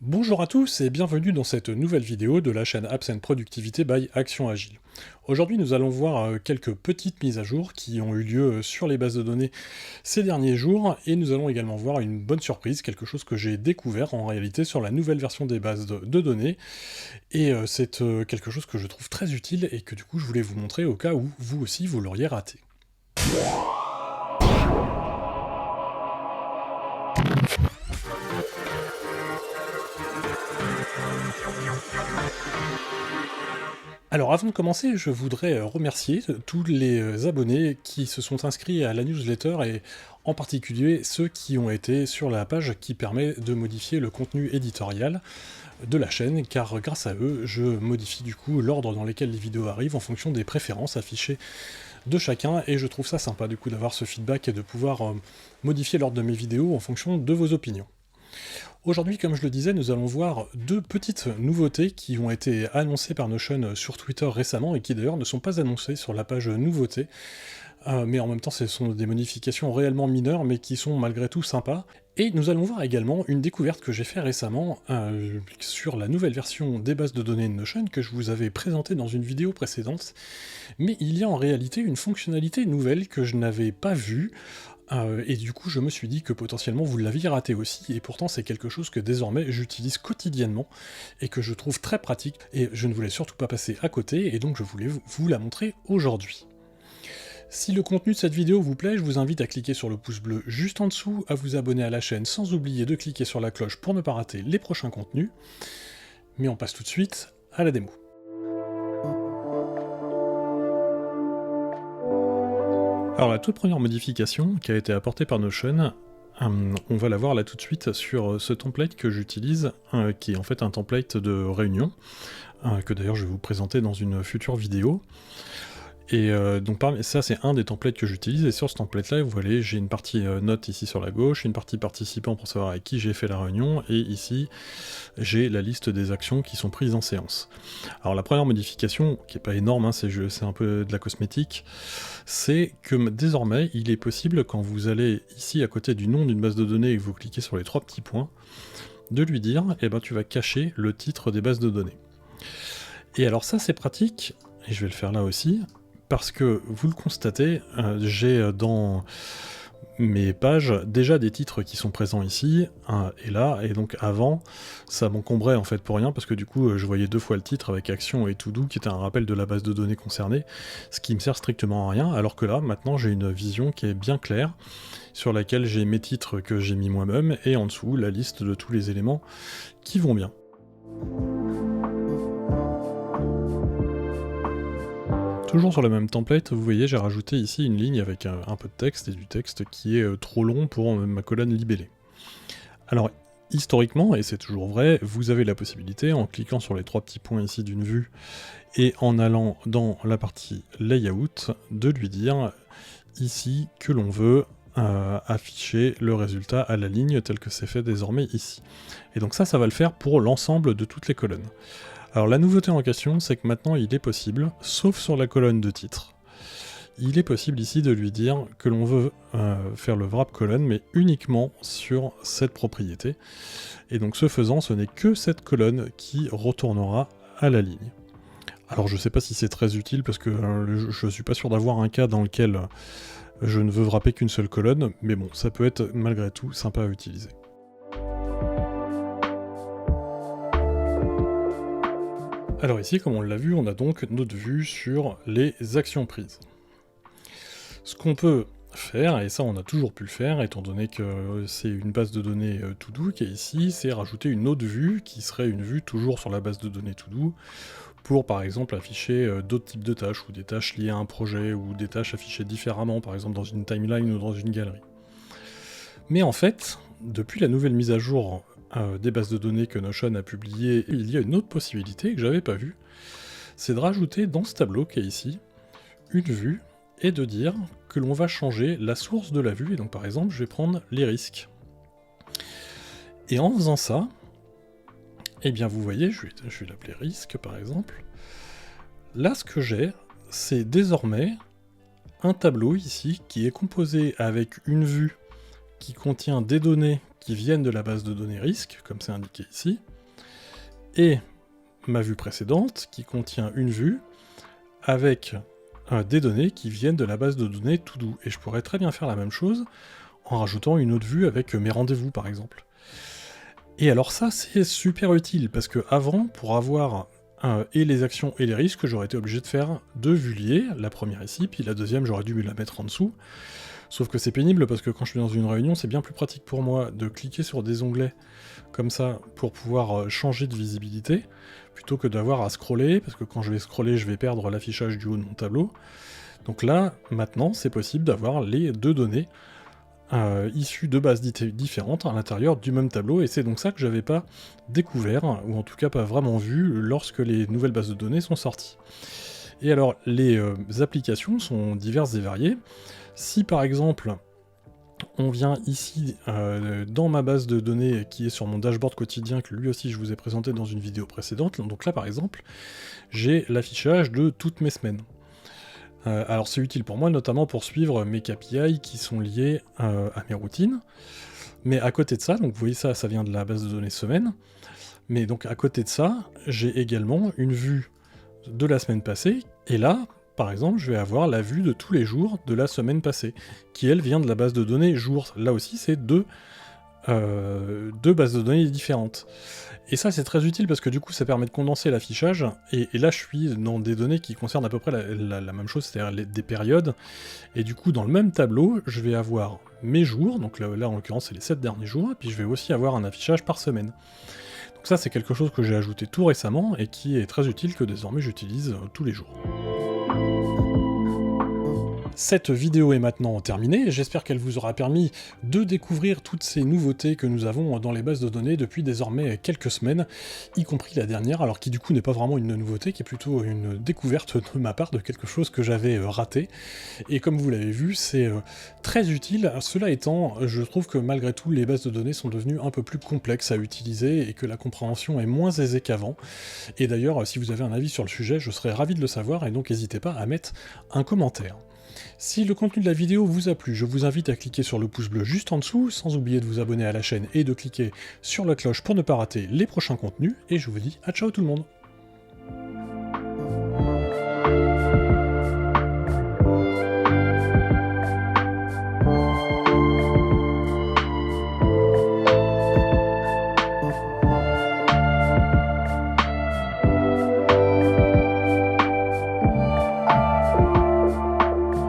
Bonjour à tous et bienvenue dans cette nouvelle vidéo de la chaîne Apps and Productivity by Action Agile. Aujourd'hui nous allons voir quelques petites mises à jour qui ont eu lieu sur les bases de données ces derniers jours et nous allons également voir une bonne surprise, quelque chose que j'ai découvert en réalité sur la nouvelle version des bases de données et c'est quelque chose que je trouve très utile et que du coup je voulais vous montrer au cas où vous aussi vous l'auriez raté. Alors avant de commencer, je voudrais remercier tous les abonnés qui se sont inscrits à la newsletter et en particulier ceux qui ont été sur la page qui permet de modifier le contenu éditorial de la chaîne, car grâce à eux, je modifie du coup l'ordre dans lequel les vidéos arrivent en fonction des préférences affichées de chacun, et je trouve ça sympa du coup d'avoir ce feedback et de pouvoir modifier l'ordre de mes vidéos en fonction de vos opinions. Aujourd'hui, comme je le disais, nous allons voir deux petites nouveautés qui ont été annoncées par Notion sur Twitter récemment et qui d'ailleurs ne sont pas annoncées sur la page nouveautés. Mais en même temps, ce sont des modifications réellement mineures, mais qui sont malgré tout sympas. Et nous allons voir également une découverte que j'ai fait récemment sur la nouvelle version des bases de données de Notion que je vous avais présentée dans une vidéo précédente. Mais il y a en réalité une fonctionnalité nouvelle que je n'avais pas vue, et du coup je me suis dit que potentiellement vous l'aviez raté aussi, et pourtant c'est quelque chose que désormais j'utilise quotidiennement, et que je trouve très pratique, et je ne voulais surtout pas passer à côté, et donc je voulais vous la montrer aujourd'hui. Si le contenu de cette vidéo vous plaît, je vous invite à cliquer sur le pouce bleu juste en dessous, à vous abonner à la chaîne sans oublier de cliquer sur la cloche pour ne pas rater les prochains contenus, mais on passe tout de suite à la démo. Alors la toute première modification qui a été apportée par Notion, on va la voir là tout de suite sur ce template que j'utilise, qui est en fait un template de réunion, que d'ailleurs je vais vous présenter dans une future vidéo. Et donc ça c'est un des templates que j'utilise, et sur ce template là vous voyez j'ai une partie notes ici sur la gauche, une partie participants pour savoir avec qui j'ai fait la réunion, et ici j'ai la liste des actions qui sont prises en séance. Alors la première modification, qui est pas énorme, hein, c'est un peu de la cosmétique, c'est que désormais il est possible, quand vous allez ici à côté du nom d'une base de données et que vous cliquez sur les trois petits points, de lui dire eh ben tu vas cacher le titre des bases de données. Et alors ça c'est pratique, et je vais le faire là aussi, parce que, vous le constatez, j'ai dans mes pages déjà des titres qui sont présents ici, et là, et donc avant, ça m'encombrait en fait pour rien, parce que du coup, je voyais deux fois le titre avec Action et To-Do, qui était un rappel de la base de données concernée, ce qui me sert strictement à rien, alors que là, maintenant, j'ai une vision qui est bien claire, sur laquelle j'ai mes titres que j'ai mis moi-même, et en dessous, la liste de tous les éléments qui vont bien. Toujours sur le même template, vous voyez, j'ai rajouté ici une ligne avec un peu de texte, et du texte qui est trop long pour ma colonne libellée. Alors, historiquement, et c'est toujours vrai, vous avez la possibilité, en cliquant sur les trois petits points ici d'une vue, et en allant dans la partie Layout, de lui dire ici que l'on veut afficher le résultat à la ligne tel que c'est fait désormais ici. Et donc ça va le faire pour l'ensemble de toutes les colonnes. Alors la nouveauté en question, c'est que maintenant il est possible, sauf sur la colonne de titre, il est possible ici de lui dire que l'on veut faire le wrap colonne, mais uniquement sur cette propriété. Et donc ce faisant, ce n'est que cette colonne qui retournera à la ligne. Alors je sais pas si c'est très utile, parce que je suis pas sûr d'avoir un cas dans lequel je ne veux wrapper qu'une seule colonne, mais bon, ça peut être malgré tout sympa à utiliser. Alors ici, comme on l'a vu, on a donc notre vue sur les actions prises. Ce qu'on peut faire, et ça on a toujours pu le faire, étant donné que c'est une base de données To-Do qui est ici, c'est rajouter une autre vue, qui serait une vue toujours sur la base de données To-Do, pour par exemple afficher d'autres types de tâches, ou des tâches liées à un projet, ou des tâches affichées différemment, par exemple dans une timeline ou dans une galerie. Mais en fait, depuis la nouvelle mise à jour des bases de données que Notion a publiées, il y a une autre possibilité que j'avais pas vue, c'est de rajouter dans ce tableau qui est ici, une vue, et de dire que l'on va changer la source de la vue, et donc par exemple je vais prendre les risques. Et en faisant ça, eh bien vous voyez, je vais l'appeler risque par exemple, là ce que j'ai, c'est désormais un tableau ici qui est composé avec une vue qui contient des données qui viennent de la base de données risque, comme c'est indiqué ici, et ma vue précédente qui contient une vue avec des données qui viennent de la base de données To-Do. Et je pourrais très bien faire la même chose en rajoutant une autre vue avec mes rendez-vous par exemple. Et alors ça c'est super utile parce que avant, pour avoir et les actions et les risques, j'aurais été obligé de faire deux vues liées, la première ici, puis la deuxième j'aurais dû me la mettre en dessous. Sauf que c'est pénible parce que quand je suis dans une réunion, c'est bien plus pratique pour moi de cliquer sur des onglets comme ça pour pouvoir changer de visibilité, plutôt que d'avoir à scroller, parce que quand je vais scroller, je vais perdre l'affichage du haut de mon tableau. Donc là, maintenant, c'est possible d'avoir les deux données issues de bases différentes à l'intérieur du même tableau, et c'est donc ça que j'avais pas découvert, ou en tout cas pas vraiment vu, lorsque les nouvelles bases de données sont sorties. Et alors, les applications sont diverses et variées. Si par exemple, on vient ici dans ma base de données qui est sur mon dashboard quotidien, que lui aussi je vous ai présenté dans une vidéo précédente, donc là par exemple, j'ai l'affichage de toutes mes semaines. Alors c'est utile pour moi, notamment pour suivre mes KPI qui sont liés à mes routines, mais à côté de ça, donc vous voyez ça vient de la base de données semaine, mais donc à côté de ça, j'ai également une vue de la semaine passée, et là, par exemple, je vais avoir la vue de tous les jours de la semaine passée, qui elle vient de la base de données jours. Là aussi, c'est deux bases de données différentes. Et ça, c'est très utile parce que du coup, ça permet de condenser l'affichage, et là, je suis dans des données qui concernent à peu près la même chose, c'est-à-dire des périodes, et du coup, dans le même tableau, je vais avoir mes jours, donc là en l'occurrence, c'est les 7 derniers jours, et puis je vais aussi avoir un affichage par semaine. Donc ça, c'est quelque chose que j'ai ajouté tout récemment, et qui est très utile, que désormais j'utilise tous les jours. Cette vidéo est maintenant terminée, j'espère qu'elle vous aura permis de découvrir toutes ces nouveautés que nous avons dans les bases de données depuis désormais quelques semaines, y compris la dernière, alors qui du coup n'est pas vraiment une nouveauté, qui est plutôt une découverte de ma part de quelque chose que j'avais raté, et comme vous l'avez vu, c'est très utile. Cela étant, je trouve que malgré tout, les bases de données sont devenues un peu plus complexes à utiliser, et que la compréhension est moins aisée qu'avant, et d'ailleurs, si vous avez un avis sur le sujet, je serais ravi de le savoir, et donc n'hésitez pas à mettre un commentaire. Si le contenu de la vidéo vous a plu, je vous invite à cliquer sur le pouce bleu juste en dessous, sans oublier de vous abonner à la chaîne et de cliquer sur la cloche pour ne pas rater les prochains contenus, et je vous dis à ciao tout le monde.